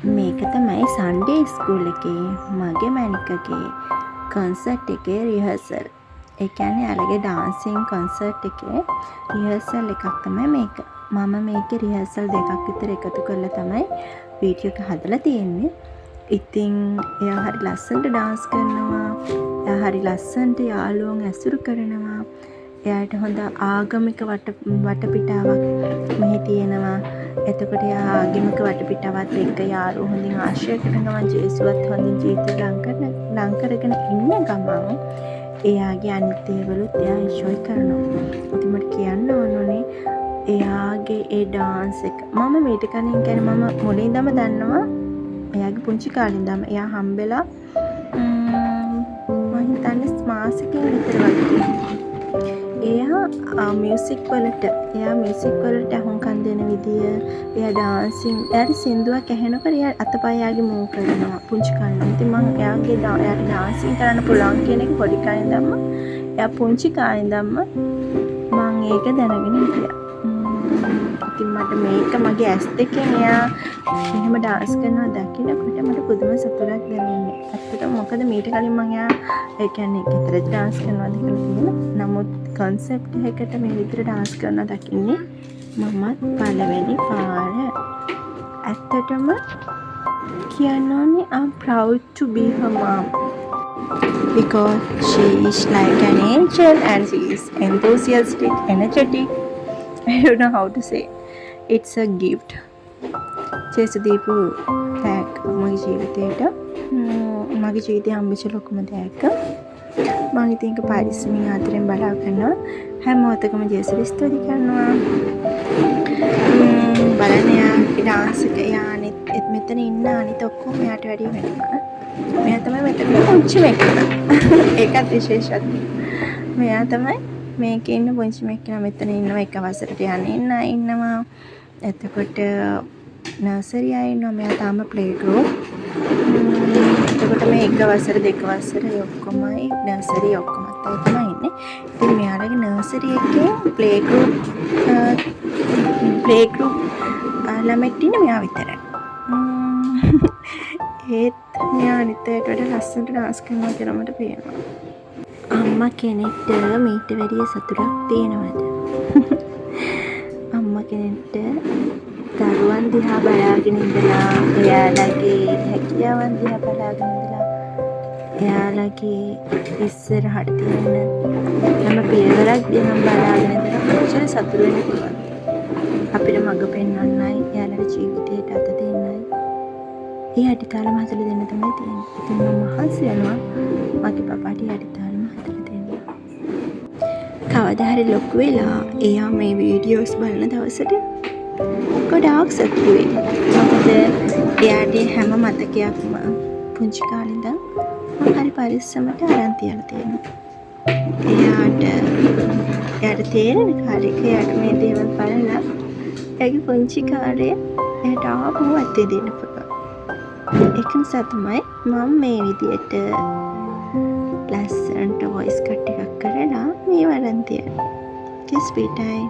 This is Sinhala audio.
මේක තමයි සන්ඩේ ස්කූල් එකේ මගේ මැනිකගේ කන්සර්ට් එකේ රිහර්සල්. ඒ කියන්නේ එයාලගේ ඩාන්සින් කන්සර්ට් එකේ රිහර්සල් එකක් තමයි මේක. මම මේකේ රිහර්සල් 2ක් විතර එකතු කරලා තමයි වීඩියෝ එක හදලා තියෙන්නේ. ඉතින් එයා හරි ලස්සනට ඩාන්ස් කරනවා. එයා හරි ලස්සනට යාළුවෝන් ඇසුරු කරනවා. එයාට හොඳ ආගමික වටපිටාවක් මෙහි තියෙනවා. එතකොට එයා ආගමික වටපිටාවත් එක්ක යාළුවෝ හොඳින් ආශ්‍රය කරනවා. ජේසුවත් හොඳින් ජීවිතේ ලං කරගෙන ඉන්න ගමන් එයාගේ අනිත් දේවලුත් එයා එන්ජොයි කරනවා. ඉතින් මට කියන්න ඕනේ එයාගේ ඒ ඩාන්ස් එක මම මීට කලින් කියන්නේ මම මුලින් ඉඳන්ම දන්නවා. එයාගේ පුංචි කාලේ ඉඳන්ම එයා හම්බෙලා මම හිතන්නේ මාසෙකින් විතර වගේ එයා මියුසික් වලට අහුම්කම් දෙන විදිය, එයා ඩාන්සින්, එයාට සින්දුවක් ඇහෙනකොට එයා අතපය යාගේ මූව් කරනවා පුංචි කාලේ. ඉතින් මම එයාට ඩාන්සින් කරන්න පුළුවන් කියන එක පොඩි කාලේ ඉඳන්ම එයා පුංචි කාලේ ඉඳන්ම මම ඒක දැනගෙන හිටියා. ඉතින් මට මේක මගේ ඇස් දෙකෙන් එයා එහෙම ඩාන්ස් කරනවා දකිනකොට මට පුදුම සතුටක් දැනෙන්නේ. ඇත්තටම මොකද මීට කලින් මම එයා ඒ කියන්නේ ගෙදර ඩාන්ස් කරනවාද කියලා තියෙන. නමුත් කන්සෙප්ට් එකකට මේ විදිහට ඩාන්ස් කරනවා දකින්නේ මමත් පළවෙනි පාර. ඇත්තටම කියන්න ඕනේ I'm proud to be her mom because she is like an angel and she is enthusiastic, energetic. I don't know how to say. It's a gift. ජේසු දීපු තෑග්ග මගේ ජීවිතේට. මගේ ජීවිතේ හම්බෙච්ච ලොකුම තෑග්ග. මම ඉතින් ඒක පරිස්සමින් ආදරෙන් බලා ගන්නවා. හැම මොහොතකම ජේසුට ස්තුති කරනවා. බලන්න යාගේ ඩාන්ස් එක යානෙත් මෙතන ඉන්න අනිත් ඔක්කොම යාට වැඩිය වෙනවා. මෙයා තමයි මෙතන පුංචි මෙක්කන. ඒකත් විශේෂයක්. මෙයා තමයි මේකේ ඉන්න පුංචි මෙක්කන. මෙතන ඉන්නවා එක වසරට යන්නේ ඉන්නවා. එතකොට නර්සරි අය ඉන්නවා. මෙයා තාම ප්ලේ ගෲප්. එතකොට මේ එක වසර දෙක වසර ඔක්කොමයි නර්සරි ඔක්කොමත් අය තමයි ඉන්නේ. ඉතින් මෙයාලගේ නර්සරි එකේ ප්ලේ ගෲප් ළමෙක්ට ඉන්නේ මෙයා විතරයි. ඒත් මෙයා අනිත් අයට වඩා ලස්සනට ඩාන්ස් කරනවා කියලා මට පේනවා. අම්මා කෙනෙක්ට මීට වැඩිය සතුටක් තියෙනවද? අම්මා කෙනෙක්ට දරුවන් දිහා බලාගෙන ඉඳලා එයාලගේ හැකියාවන් දිහා බලාගෙන ඉඳලා එයාලගේ ඉස්සරහට තියෙන හැම පියවරක් දිහා බලාගෙන ඉඳලා කොච්චර සතුටු වෙන්න පුළුවන්ද? අපිට මඟ පෙන්වන්නයි එයාලගේ ජීවිතයට අත දෙන්නයි ඒ අඩිතාලම හදලා දෙන්න තමයි තියෙන්නේ. ඉතින් මම මහන්සි වෙනවා මගේ පපාට අඩිතාලම හදලා දෙන්න. කවදා හරි ලොකු වෙලා එයා මේ වීඩියෝස් බලන දවසට ගොඩාක් සතුටු වෙයි. මොකද එයාගේ හැම මතකයක්ම පුංචි කාලේ ඉඳන් හරි පරිස්සමට අරන් තියලා තියෙනවා. එයාට තේරෙන කාලෙක එයාට මේ දේවල් බලලා එයාගේ පුංචි කාලේ එයාට ආපහු ඇත්තේ දෙන්න පුළුවන්. ඒක නිසා තමයි මම මේ විදියට ලස්සනට වොයිස් කට් එකක් කරලා මේ වරන් තියන්නේ. කිස් පිටයි